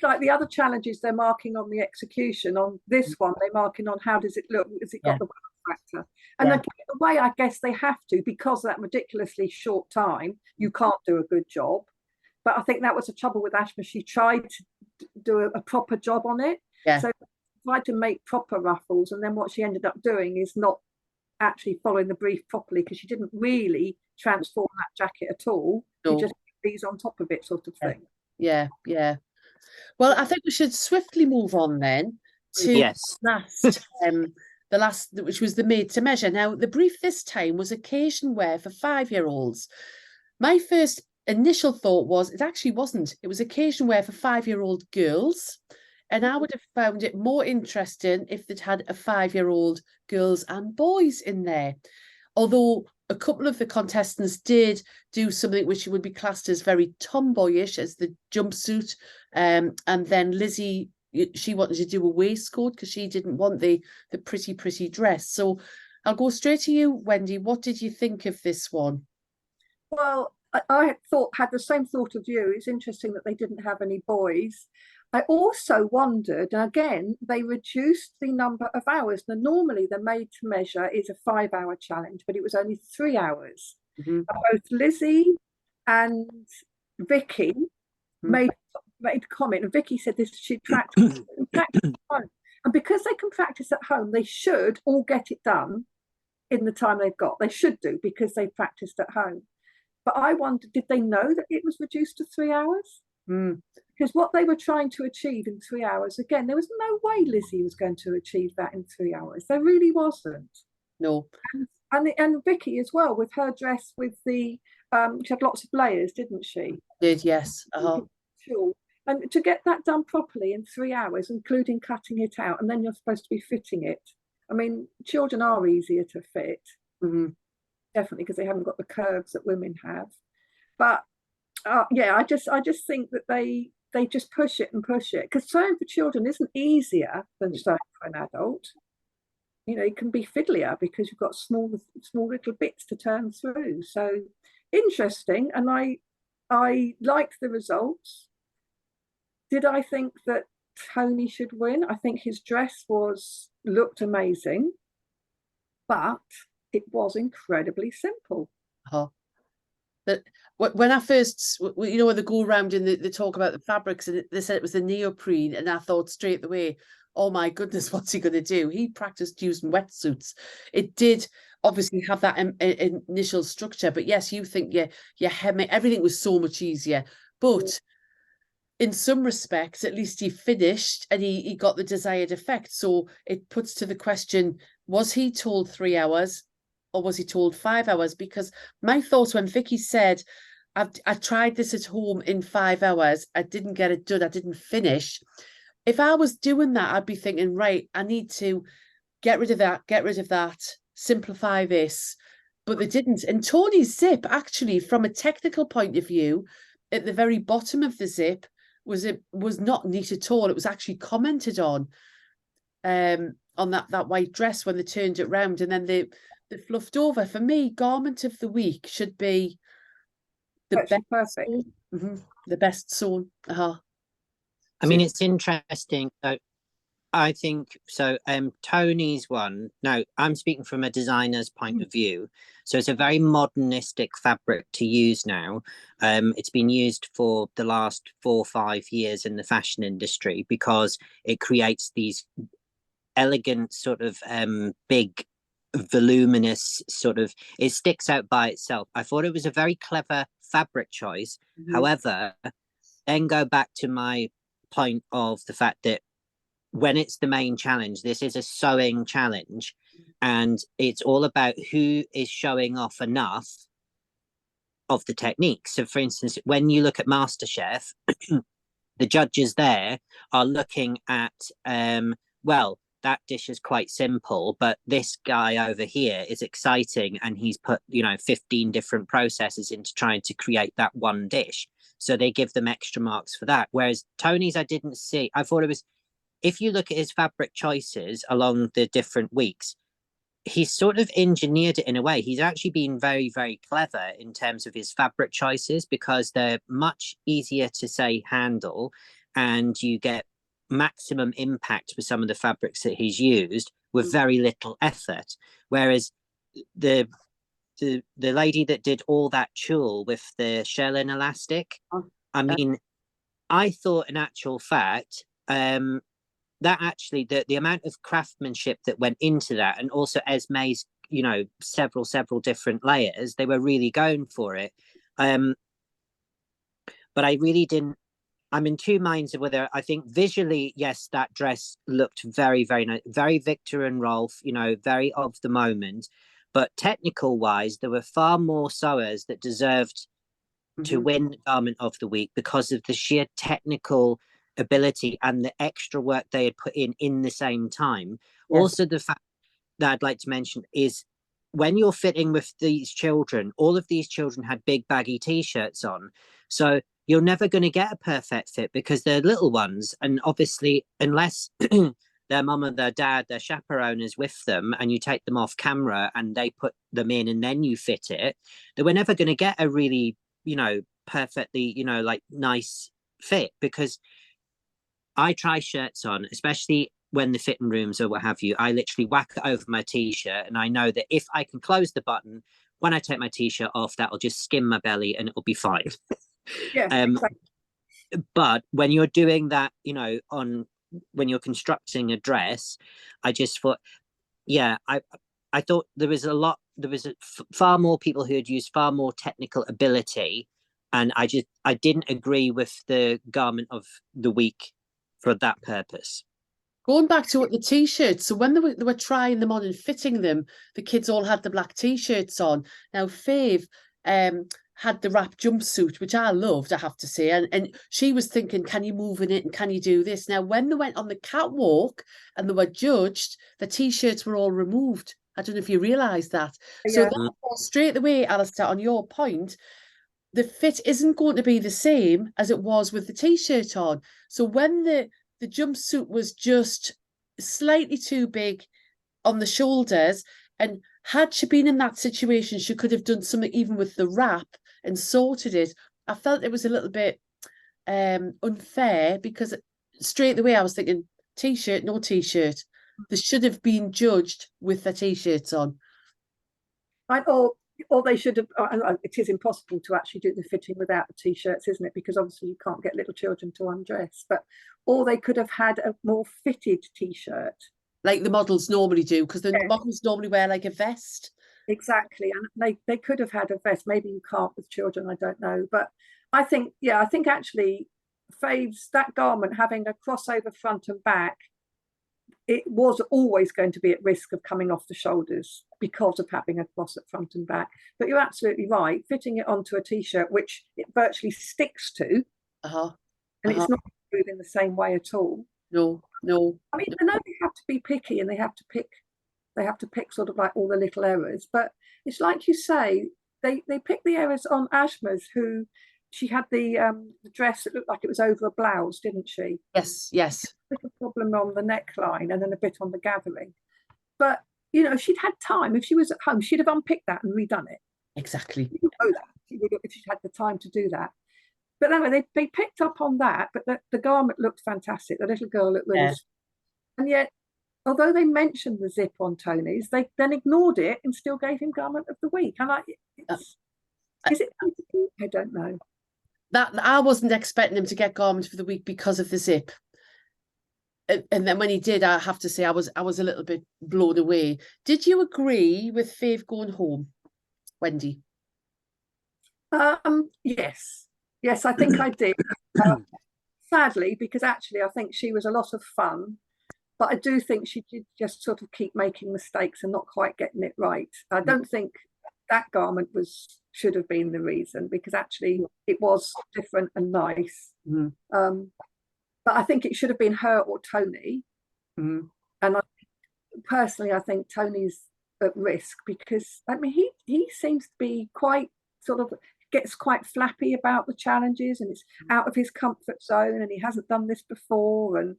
like the other challenges, they're marking on the execution. On this one, they're marking on how does it look? Has it got the wow factor? And the way, I guess they have to, because of that ridiculously short time, you can't do a good job. But I think that was the trouble with Ashma. She tried to do a proper job on it. Yeah. So tried to make proper ruffles, and then what she ended up doing is not actually following the brief properly, because she didn't really transform that jacket at all. She just put these on top of it, sort of thing. Yeah. Well, I think we should swiftly move on then to the last, which was the made to measure. Now, the brief this time was occasion wear for 5-year-olds. My first initial thought was it actually wasn't. It was occasion wear for 5-year-old girls. And I would have found it more interesting if they'd had a 5-year-old girls and boys in there. Although a couple of the contestants did do something which would be classed as very tomboyish, as the jumpsuit. And then Lizzie, she wanted to do a waistcoat because she didn't want the pretty dress. So I'll go straight to you, Wendy. What did you think of this one? Well, I had the same thought of you. It's interesting that they didn't have any boys. I also wondered, and again, they reduced the number of hours. Now, normally the made to measure is a 5-hour challenge, but it was only 3 hours. Both Lizzie and Vicky made comment, and Vicky said this: she'd practice at home, and because they can practice at home, they should all get it done in the time they've got. They should do, because they practiced at home. But I wondered, did they know that it was reduced to 3 hours? Because what they were trying to achieve in 3 hours, again, there was no way Lizzie was going to achieve that in 3 hours. There really wasn't. No. And Vicky as well, with her dress with the, she had lots of layers, didn't she? Did, yes. And to get that done properly in 3 hours, including cutting it out, and then you're supposed to be fitting it. I mean, children are easier to fit. Definitely, because they haven't got the curves that women have. But yeah, I just think that they just push it, because sewing for children isn't easier than sewing for an adult. You know, it can be fiddlier because you've got small little bits to turn through. So interesting, and I liked the results. Did I think that Tony should win? I think his dress looked amazing, but it was incredibly simple. But when I first, you know, when they go around and they talk about the fabrics, and they said it was the neoprene, and I thought straight away, oh my goodness, what's he going to do? He practiced using wetsuits. It did obviously have that initial structure, but yes, you think everything was so much easier. But in some respects, at least he finished and he got the desired effect. So it puts to the question, was he told 3 hours or was he told 5 hours? Because my thoughts when Vicky said, I tried this at home in 5 hours, I didn't get it done, I didn't finish. If I was doing that, I'd be thinking, right, I need to get rid of that, simplify this. But they didn't. And Tony's zip, actually, from a technical point of view, at the very bottom of the zip, was not neat at all. It was actually commented on that white dress when they turned it round, and then they fluffed over. For me, garment of the week should be the best. Perfect. The best sewn. I mean, it's interesting. I think so. Tony's one. Now, I'm speaking from a designer's point of view. So it's a very modernistic fabric to use now. It's been used for the last 4 or 5 years in the fashion industry because it creates these elegant sort of big, voluminous sort of. It sticks out by itself. I thought it was a very clever fabric choice. However, then go back to my point of the fact that when it's the main challenge, this is a sewing challenge, and it's all about who is showing off enough of the technique. So for instance, when you look at MasterChef, the judges there are looking at well, that dish is quite simple, but this guy over here is exciting, and he's put 15 different processes into trying to create that one dish, so they give them extra marks for that. Whereas Tony's, I didn't see. I thought it was, if you look at his fabric choices along the different weeks, he's sort of engineered it in a way. He's actually been very, very clever in terms of his fabric choices, because they're much easier to say handle, and you get maximum impact with some of the fabrics that he's used with very little effort. Whereas the lady that did all that tulle with the shell and elastic, I mean, I thought in actual fact, that actually the amount of craftsmanship that went into that, and also Esme's, several different layers, they were really going for it. But I really didn't. I'm in two minds of whether, I think visually, yes, that dress looked very, very nice, very Victor and Rolf, very of the moment. But technical wise, there were far more sewers that deserved to win Garment of the Week because of the sheer technical ability and the extra work they had put in the same time. Yes. Also, the fact that I'd like to mention is when you're fitting with these children, all of these children had big baggy t-shirts on. So you're never going to get a perfect fit because they're little ones. And obviously, unless their mum or their dad, their chaperone is with them, and you take them off camera and they put them in and then you fit it, they were never going to get a really, perfectly, like nice fit, because I try shirts on, especially when the fitting rooms or what have you. I literally whack it over my t-shirt, and I know that if I can close the button, when I take my t-shirt off, that'll just skim my belly and it'll be fine. Yeah, exactly. But when you're doing that, when you're constructing a dress, I just thought, I thought there was far more people who had used far more technical ability, and I didn't agree with the garment of the week for that purpose. Going back to what the t-shirts, so when they were trying them on and fitting them, the kids all had the black t-shirts on. Now, Fav had the wrap jumpsuit, which I loved, I have to say, and she was thinking, can you move in it and can you do this? Now, when they went on the catwalk and they were judged, the t-shirts were all removed. I don't know if you realise that. Yeah. So that straight away, Alistair, on your point, the fit isn't going to be the same as it was with the t-shirt on. So when the jumpsuit was just slightly too big on the shoulders, and had she been in that situation, she could have done something even with the wrap and sorted it. I felt it was a little bit unfair, because straight away I was thinking, t-shirt, no t-shirt. They should have been judged with their t-shirts on. Or they should have, it is impossible to actually do the fitting without the t-shirts, isn't it? Because obviously you can't get little children to undress, or they could have had a more fitted t-shirt. Like the models normally do, because the models normally wear like a vest. Exactly, and they could have had a vest. Maybe you can't with children, I don't know. But I think actually Fav's, that garment having a crossover front and back, it was always going to be at risk of coming off the shoulders because of having a cross at front and back. But you're absolutely right, fitting it onto a t-shirt, which it virtually sticks to, and it's not moving the same way at all. No. I mean, I know they have to be picky and they have to pick sort of like all the little errors, but it's like you say, they pick the errors on Ashma's, who she had the dress that looked like it was over a blouse, didn't she? Yes. A little problem on the neckline and then a bit on the gathering. But, she'd had time. If she was at home, she'd have unpicked that and redone it. Exactly. You know that, if she'd had the time to do that. But anyway, they picked up on that, but the garment looked fantastic. The little girl looked really... And yet, although they mentioned the zip on Tony's, they then ignored it and still gave him garment of the week. And is it? I don't know. That I wasn't expecting him to get garment of the week because of the zip. And then when he did, I have to say, I was a little bit blown away. Did you agree with Fav going home, Wendy? Yes, I think I did. Sadly, because actually I think she was a lot of fun, but I do think she did just sort of keep making mistakes and not quite getting it right. I don't think that garment should have been the reason, because actually it was different and nice. But I think it should have been her or Tony. And personally, I think Tony's at risk, because I mean he seems to be quite sort of, gets quite flappy about the challenges, and it's out of his comfort zone, and he hasn't done this before, and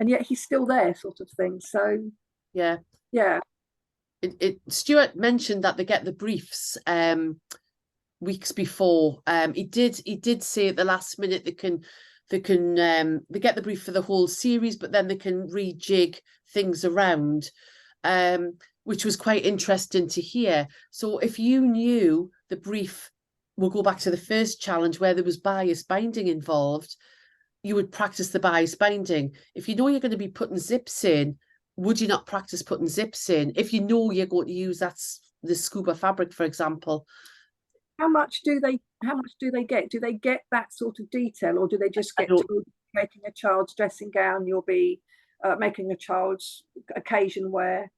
yet he's still there, sort of thing. So yeah. Stuart mentioned that they get the briefs weeks before. He did say at the last minute they get the brief for the whole series, but then they can rejig things around, which was quite interesting to hear. So if you knew the brief, we'll go back to the first challenge where there was bias binding involved, you would practice the bias binding. If you know you're going to be putting zips in, would you not practice putting zips in? If you know you're going to use the scuba fabric, for example. How much do they get? Do they get that sort of detail, or do they just get to making a child's dressing gown? You'll be making a child's occasion wear.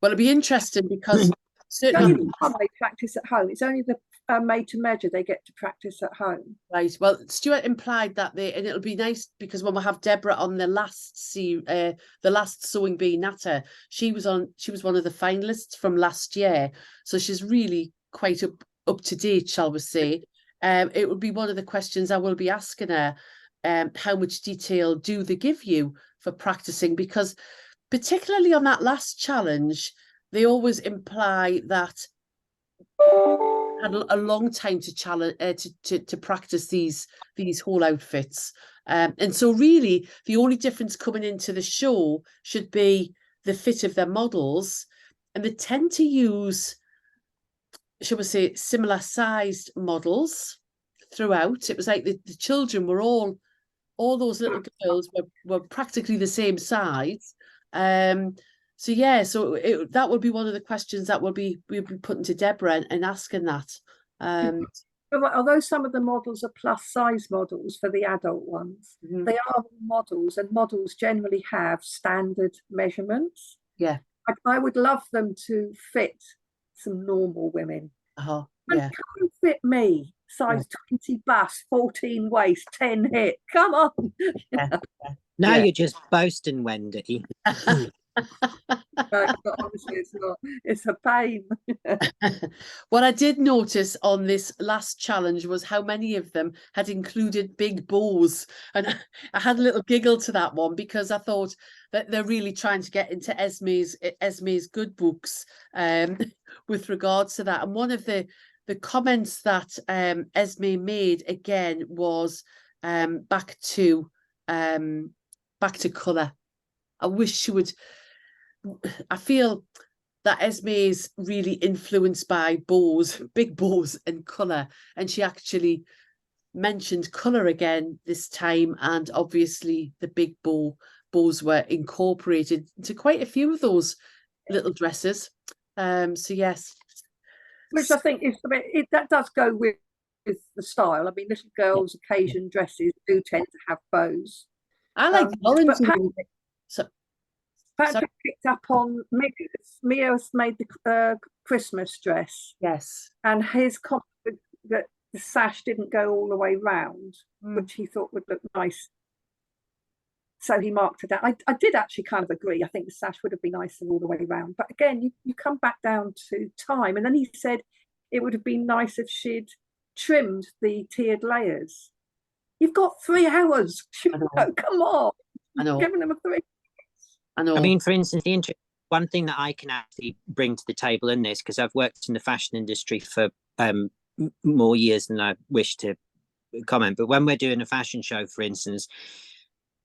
Well, it'd be interesting, because certainly they practice at home. It's only the made to measure they get to practice at home. Right. Well, Stuart implied that and it'll be nice, because when we have Deborah on the last Sewing Bee Natter, she was one of the finalists from last year, so she's really quite up to date, shall we say. It would be one of the questions I will be asking her. How much detail do they give you for practicing? Because particularly on that last challenge, they always imply that had a long time to challenge to practice these whole outfits. And so really the only difference coming into the show should be the fit of their models, and they tend to use, shall we say, similar sized models throughout. It was like the children were all those little girls were practically the same size. So yeah, so that would be one of the questions that we'll be putting to Deborah and asking that. Although some of the models are plus size models for the adult ones, they are models, and models generally have standard measurements. Yeah. I would love them to fit some normal women. Yeah. And come fit me, size 20 bust, 14 waist, 10 hip. Come on. Now you're just boasting, Wendy. But honestly, it's not. It's a pain. What I did notice on this last challenge was how many of them had included big bows, and I had a little giggle to that one, because I thought that they're really trying to get into Esme's good books with regards to that. And one of the comments that Esme made again was back to colour. I wish she would. I feel that Esme is really influenced by bows, big bows and colour, and she actually mentioned colour again this time, and obviously the big bows were incorporated into quite a few of those little dresses. So yes, which I think is a bit, that does go with the style. I mean, little girls' occasion dresses do tend to have bows. I like Lauren's. Patrick picked up on Mia's made the Christmas dress. Yes. And his comment that the sash didn't go all the way round, which he thought would look nice. So he marked it out. I did actually kind of agree. I think the sash would have been nicer all the way round. But again, you come back down to time. And then he said it would have been nice if she'd trimmed the tiered layers. You've got 3 hours. Come on. I know. Giving them a 3. I know. I mean, for instance, one thing that I can actually bring to the table in this, because I've worked in the fashion industry for more years than I wish to comment, but when we're doing a fashion show, for instance,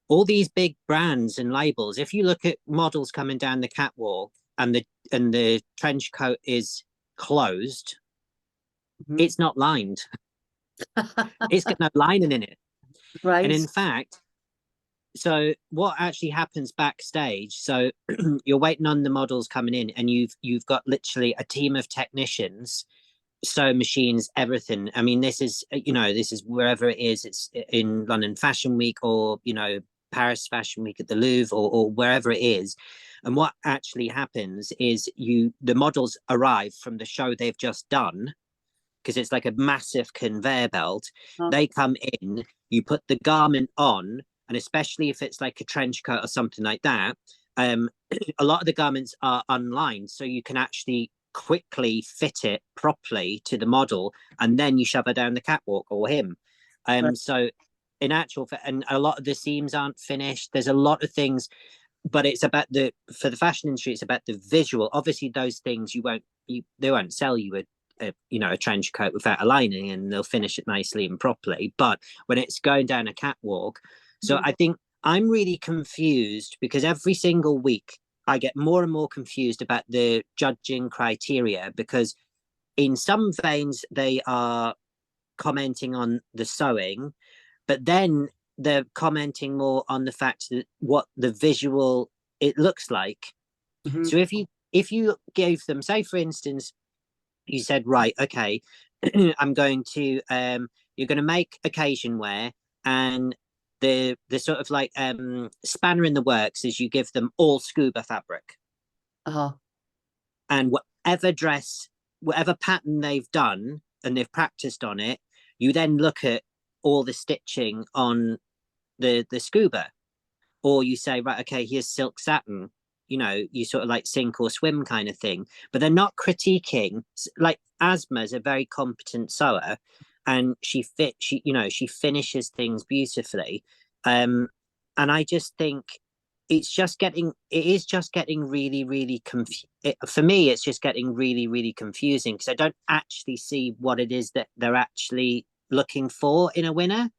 all these big brands and labels, if you look at models coming down the catwalk and the trench coat is closed, it's not lined. It's got no lining in it. Right. And in fact, so what actually happens backstage, so you're waiting on the models coming in, and you've got literally a team of technicians, sewing machines, everything. I mean, this is wherever it is, it's in London Fashion Week, or Paris Fashion Week at the Louvre, or wherever it is. And what actually happens is the models arrive from the show they've just done, because it's like a massive conveyor belt. They come in, you put the garment on, and especially if it's like a trench coat or something like that, a lot of the garments are unlined, so you can actually quickly fit it properly to the model, and then you shove her down the catwalk, or him. Right. So in actual, and a lot of the seams aren't finished. There's a lot of things, but it's about for the fashion industry, it's about the visual. Obviously, those things they won't sell you a trench coat without a lining, and they'll finish it nicely and properly. But when it's going down a catwalk, so I think I'm really confused, because every single week I get more and more confused about the judging criteria, because in some veins they are commenting on the sewing, but then they're commenting more on the fact that what the visual it looks like. So if you gave them, say for instance, you said, right, okay, I'm going to you're going to make occasion wear, and the sort of like spanner in the works is you give them all scuba fabric, and whatever pattern they've done and they've practiced on it, you then look at all the stitching on the scuba, or you say, right, okay, here's silk satin, you sort of like sink or swim kind of thing. But they're not critiquing. Like Asma's a very competent sewer, and she finishes things beautifully. And I just think is just getting really, really for me, it's just getting really, really confusing, because I don't actually see what it is that they're actually looking for in a winner.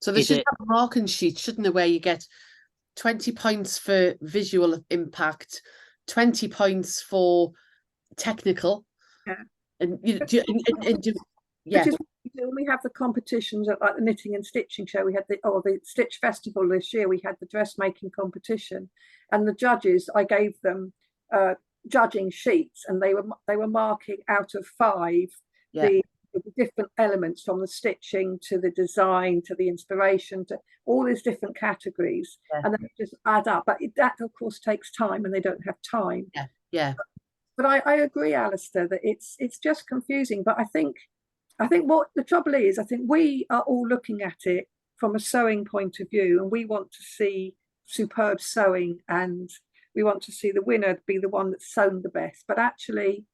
So they should have a marking sheet, shouldn't they, where you get 20 points for visual impact, 20 points for technical. Yeah. And you know, yeah. Which is when we have the competitions at like the knitting and stitching show, we had the Stitch Festival this year, we had the dressmaking competition, and the judges, I gave them judging sheets, and they were marking out of 5 the different elements, from the stitching to the design to the inspiration to all these different categories, and then just add up. But that of course takes time, and they don't have time. But I agree, Alistair, that it's just confusing. But I think what the trouble is, I think we are all looking at it from a sewing point of view, and we want to see superb sewing, and we want to see the winner be the one that's sewn the best. But actually,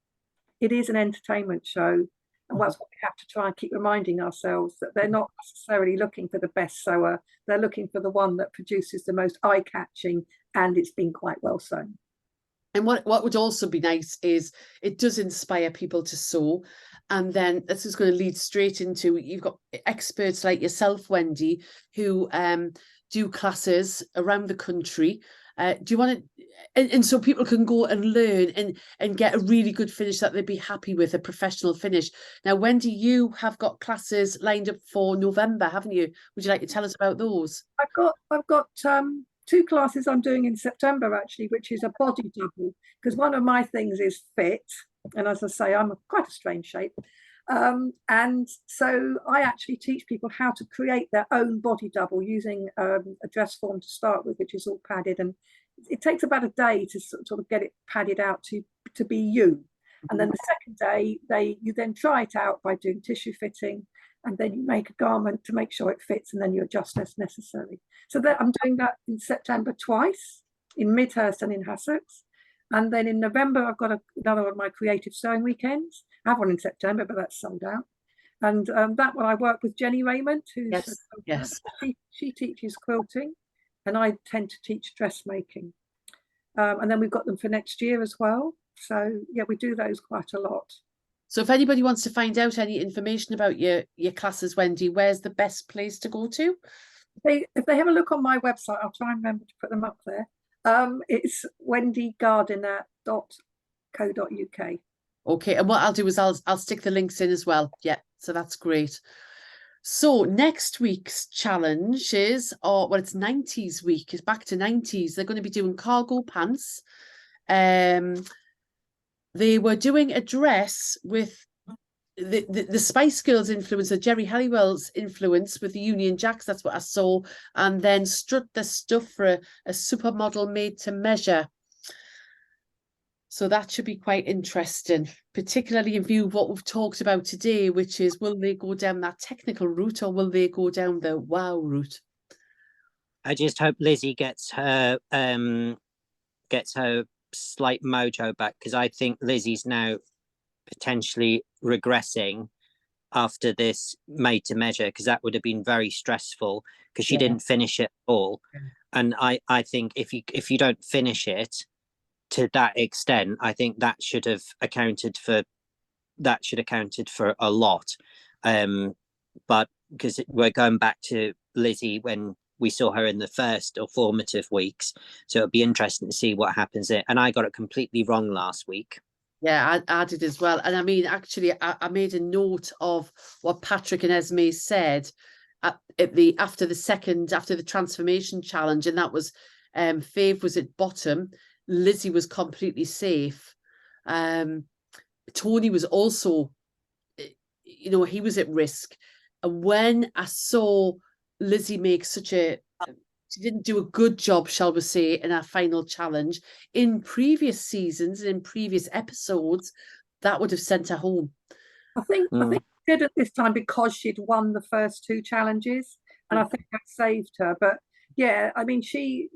it is an entertainment show, and that's what we have to try and keep reminding ourselves, that they're not necessarily looking for the best sewer. They're looking for the one that produces the most eye-catching, and it's been quite well sewn. And what would also be nice is it does inspire people to sew. And then this is going to lead straight into, you've got experts like yourself, Wendy, who do classes around the country. Do you want to, and so people can go and learn and get a really good finish that they'd be happy with, a professional finish. Now, Wendy, you have got classes lined up for November, haven't you? Would you like to tell us about those? I've got 2 classes I'm doing in September, actually, which is a body double, because one of my things is fit, and as I say, I'm quite a strange shape, and so I actually teach people how to create their own body double using a dress form to start with, which is all padded, and it takes about a day to sort of get it padded out to be you. And then the second day you then try it out by doing tissue fitting, and then you make a garment to make sure it fits, and then you adjust as necessary. So that I'm doing that in September twice, in Midhurst and in Hassocks. And then in November, I've got another one of my creative sewing weekends. I have one in September, but that's sold out. And that one I work with Jenny Raymond, who's she teaches quilting, and I tend to teach dressmaking. And then we've got them for next year as well. So yeah, we do those quite a lot. So if anybody wants to find out any information about your classes, Wendy, where's the best place to go to? If they have a look on my website, I'll try and remember to put them up there. It's wendygardiner.co.uk. Okay, and what I'll do is I'll stick the links in as well. Yeah, so that's great. So next week's challenge is, it's 90s week. It's back to 90s. They're going to be doing cargo pants. They were doing a dress with the Spice Girls influence, or Jerry Halliwell's influence with the Union Jacks. That's what I saw. And then strut the stuff for a supermodel made to measure. So that should be quite interesting, particularly in view of what we've talked about today, which is, will they go down that technical route, or will they go down the wow route? I just hope Lizzie gets her slight mojo back, because I think Lizzie's now potentially regressing after this made to measure, because that would have been very stressful, because she didn't finish it all. And I think if you don't finish it to that extent, I think that should have accounted for a lot. But because we're going back to Lizzie when we saw her in the first or formative weeks, so it'll be interesting to see what happens there. And I got it completely wrong last week. Yeah, I did as well. And I mean, actually, I made a note of what Patrick and Esme said after the transformation challenge, and that was Fave was at bottom, Lizzie was completely safe. Tony was also, he was at risk. And when I saw Lizzie make she didn't do a good job, shall we say, in our final challenge. In previous seasons and in previous episodes, that would have sent her home. I think she did it this time because she'd won the first 2 challenges, and I think that saved her. But yeah, I mean, she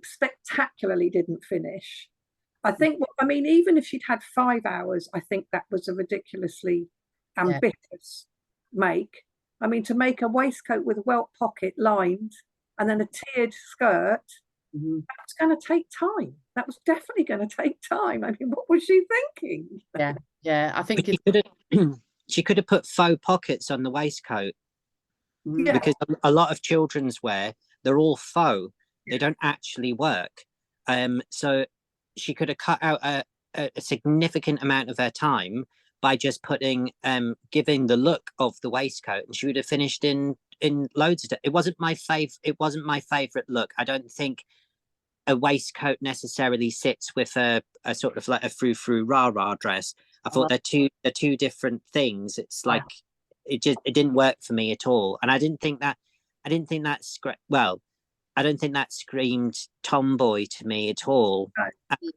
spectacularly didn't finish. I think, even if she'd had 5 hours, I think that was a ridiculously ambitious make. I mean, to make a waistcoat with a welt pocket lined, and then a tiered skirt, That's going to take time. That was definitely going to take time. I mean, what was she thinking? Yeah, I think she could have put faux pockets on the waistcoat, because a lot of children's wear, they're all faux. They don't actually work. So she could have cut out a significant amount of her time by just giving the look of the waistcoat, and she would have finished in loads of stuff. It wasn't my favorite look. I don't think a waistcoat necessarily sits with a sort of like a frou-frou rah-rah dress. I thought they're two different things. It's like it didn't work for me at all, and I don't think that screamed tomboy to me at all.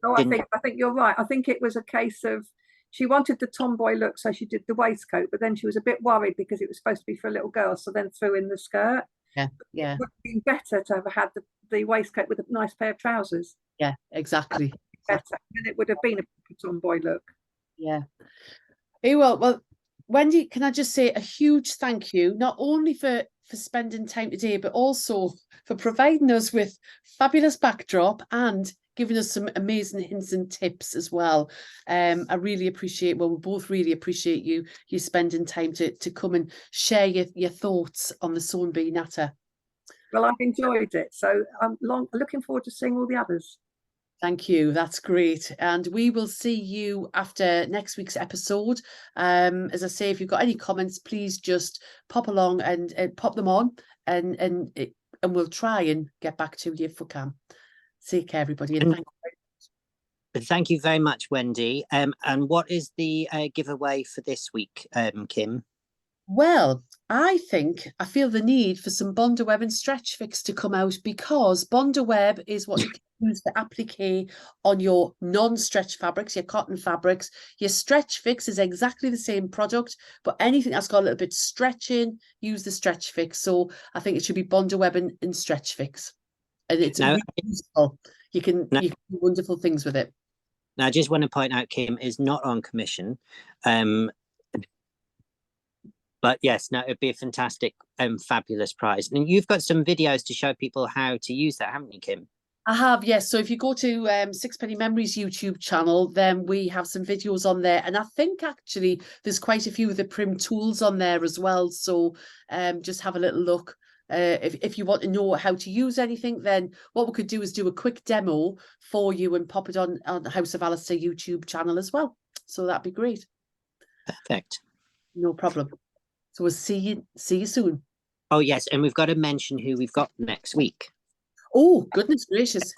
No, I think you're right. I think it was a case of she wanted the tomboy look, so she did the waistcoat, but then she was a bit worried because it was supposed to be for a little girl, so then threw in the skirt. Yeah. It would have been better to have had the waistcoat with a nice pair of trousers. Yeah, exactly. Better. Then it would have been a tomboy look. Yeah. Well, Wendy, can I just say a huge thank you, not only for spending time today, but also for providing us with fabulous backdrop and giving us some amazing hints and tips as well. I really appreciate, we both really appreciate you spending time to come and share your thoughts on the Sewing Bee Natter. Well, I've enjoyed it, so I'm looking forward to seeing all the others. Thank you. That's great. And we will see you after next week's episode. As I say, if you've got any comments, please just pop along and pop them on, and we'll try and get back to you if we can. Take care, everybody. And thank you very much, Wendy. And what is the giveaway for this week, Kim? Well, I feel the need for some Bondaweb and Stretch Fix to come out, because Bondaweb is what you can use for applique on your non-stretch fabrics, your cotton fabrics. Your Stretch Fix is exactly the same product, but anything that's got a little bit stretching, use the Stretch Fix. So I think it should be Bondaweb and Stretch Fix. And it's really useful. You can do wonderful things with it. Now, I just want to point out, Kim is not on commission. But yes, no, it'd be a fantastic, fabulous prize. And you've got some videos to show people how to use that, haven't you, Kim? I have, yes. So if you go to Sixpenny Memories YouTube channel, then we have some videos on there. And I think actually there's quite a few of the Prim tools on there as well. So just have a little look. If you want to know how to use anything, then what we could do is do a quick demo for you and pop it on the House of Alistair YouTube channel as well. So that'd be great. Perfect. No problem. So we'll see you soon. Oh yes, and we've got to mention who we've got next week. Oh, goodness gracious.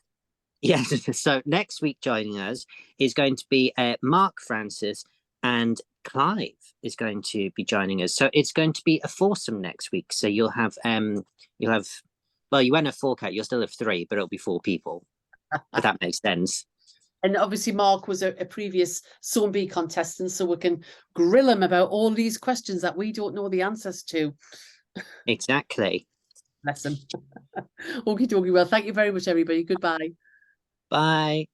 Yes, so next week joining us is going to be Mark Francis, and Clive is going to be joining us. So it's going to be a foursome next week. So you'll have well, you won't have 4 cat, you'll still have 3, but it'll be 4 people. If that makes sense. And obviously Mark was a previous Sewing Bee contestant, so we can grill him about all these questions that we don't know the answers to. Exactly. Bless him. Okie dokie. Well, thank you very much, everybody. Goodbye. Bye.